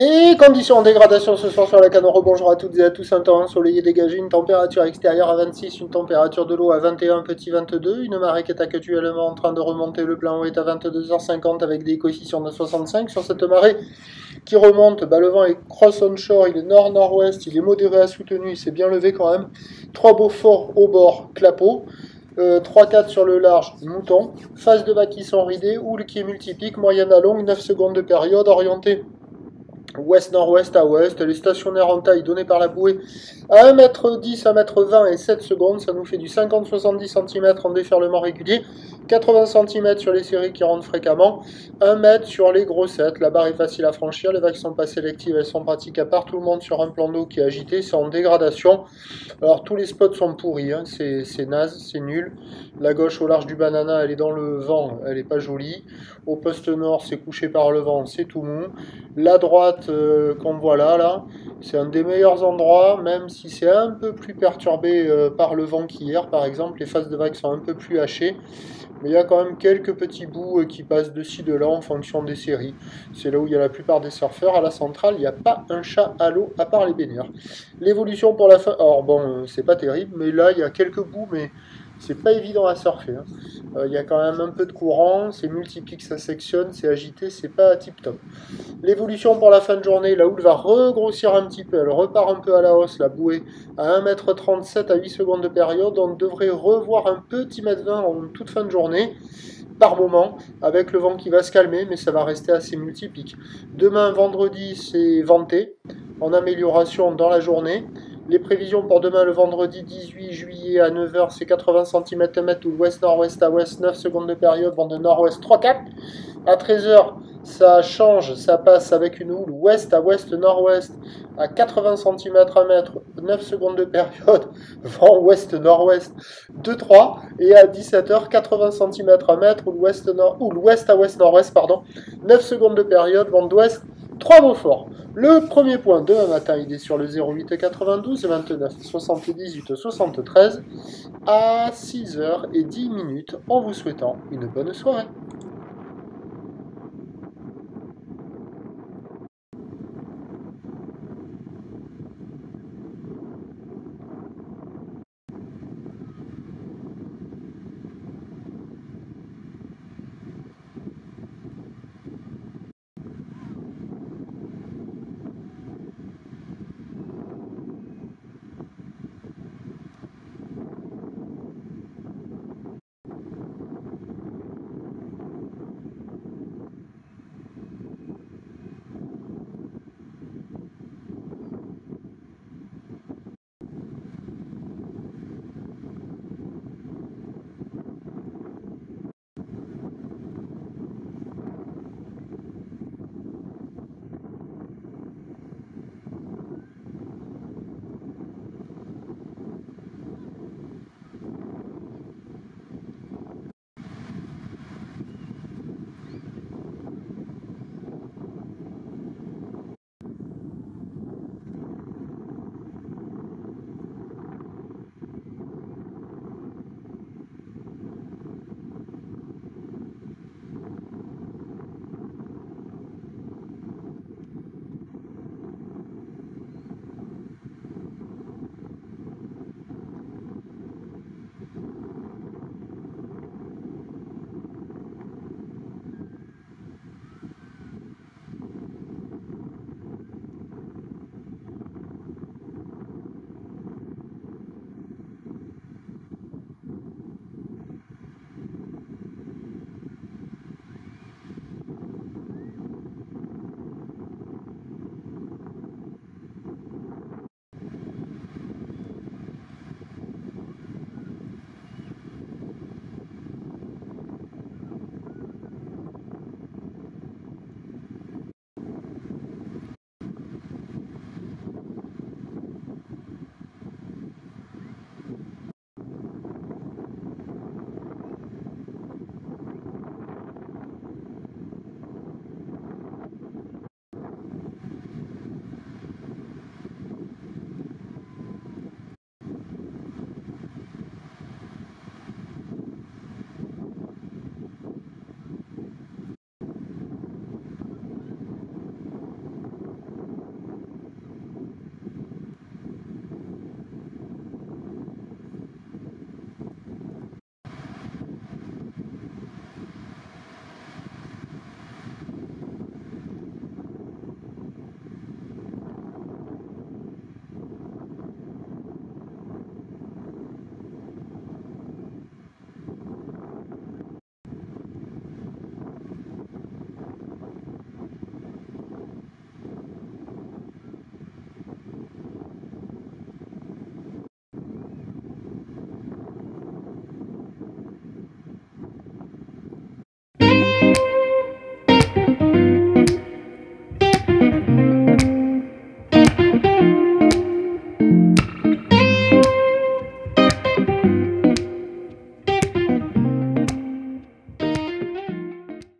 Et conditions en dégradation ce soir sur la Canoro, bonjour à toutes et à tous, un temps ensoleillé dégagé, une température extérieure à 26, une température de l'eau à 21, petit 22, une marée qui est actuellement en train de remonter, le plan haut est à 22h50 avec des coefficients de 65 sur cette marée qui remonte, le vent est cross onshore, il est nord-nord-ouest, il est modéré à soutenu, il s'est bien levé quand même, 3 beaux forts au bord, clapot, 3-4 sur le large, mouton, phase de bas qui sont ridées, houle qui est multipique, moyenne à longue, 9 secondes de période, orientée ouest-nord-ouest à ouest, les stationnaires en taille donnés par la bouée à 1m10, 1m20 et 7 secondes, ça nous fait du 50-70 cm en déferlement régulier, 80 cm sur les séries qui rentrent fréquemment, 1 m sur les grossettes, la barre est facile à franchir, les vagues sont pas sélectives, elles sont pratiques à part, tout le monde sur un plan d'eau qui est agité, c'est en dégradation, alors tous les spots sont pourris, hein. C'est naze, c'est nul, la gauche au large du banana elle est dans le vent, elle est pas jolie, au poste nord c'est couché par le vent, c'est tout mou, la droite qu'on voit là, c'est un des meilleurs endroits, même si c'est un peu plus perturbé par le vent qu'hier, par exemple, les phases de vagues sont un peu plus hachées, mais il y a quand même quelques petits bouts qui passent de ci, de là, en fonction des séries. C'est là où il y a la plupart des surfeurs. À la centrale, il n'y a pas un chat à l'eau, à part les baigneurs. L'évolution pour la fin... Alors bon, c'est pas terrible, mais là, il y a quelques bouts, mais c'est pas évident à surfer. Il y a quand même un peu de courant, c'est multipique, ça sectionne, c'est agité, c'est pas tip-top. L'évolution pour la fin de journée, la houle va regrossir un petit peu, elle repart un peu à la hausse, la bouée à 1m37 à 8 secondes de période, on devrait revoir un petit mètre 20 en toute fin de journée, par moment, avec le vent qui va se calmer, mais ça va rester assez multipique. Demain, vendredi, c'est venté, en amélioration dans la journée. Les prévisions pour demain, le vendredi 18 juillet à 9h, c'est 80 cm ou ouest-nord-ouest à ouest, 9 secondes de période, vent de nord-ouest 3-4. À 13h, ça change, ça passe avec une houle ouest à ouest-nord-ouest à 80 cm à mètre, 9 secondes de période, vent ouest-nord-ouest 2-3. Et à 17h, 80 cm à mètre, ou l'ouest à ouest-nord-ouest, 9 secondes de période, vent d'ouest 3 Beaufort. Le premier point demain matin, il est sur le 08 92 29 78 73 à 6h10 en vous souhaitant une bonne soirée.